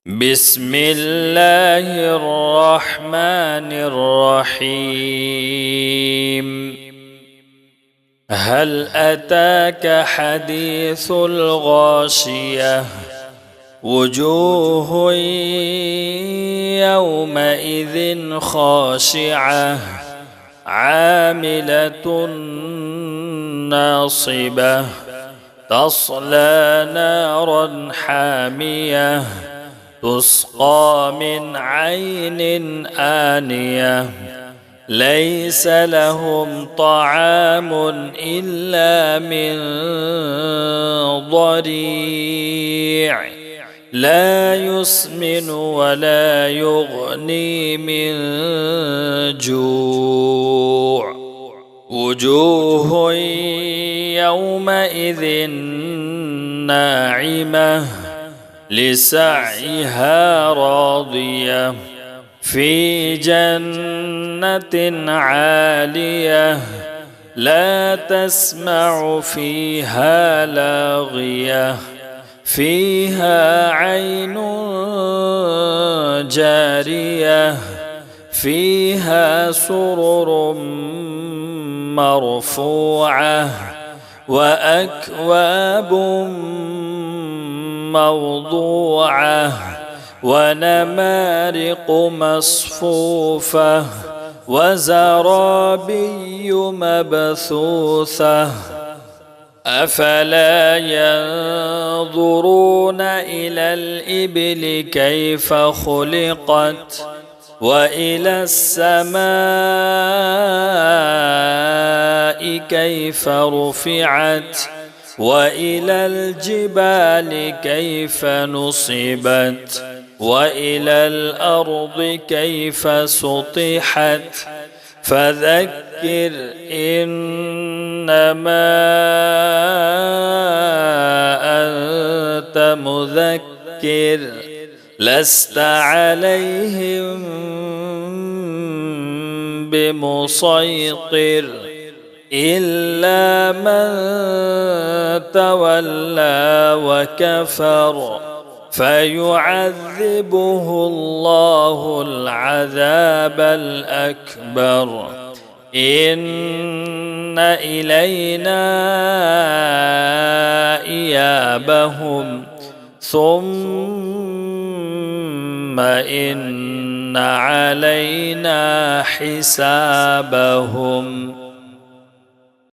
بسم الله الرحمن الرحيم. هل أتاك حديث الغاشية؟ وجوه يومئذ خاشعة عاملة ناصبة تصلى نارا حامية تسقى من عين آنية ليس لهم طعام إلا من ضريع لا يسمن ولا يغني من جوع. وجوه يومئذ ناعمة لسعيها راضية في جنة عالية لا تسمع فيها لاغية فيها عين جارية فيها سرر مرفوعة وأكواب موضوعة ونمارق مصفوفة وزرابي مبثوثة أفلا ينظرون إلى الإبل كيف خلقت وإلى السماء كيف رفعت وإلى الجبال كيف نصبت وإلى الأرض كيف سطحت فذكر إنما أنت مذكر لست عليهم بمسيطر إلا من تولى وكفر فيعذبه الله العذاب الأكبر إن إلينا إيابهم ثم إن علينا حسابهم.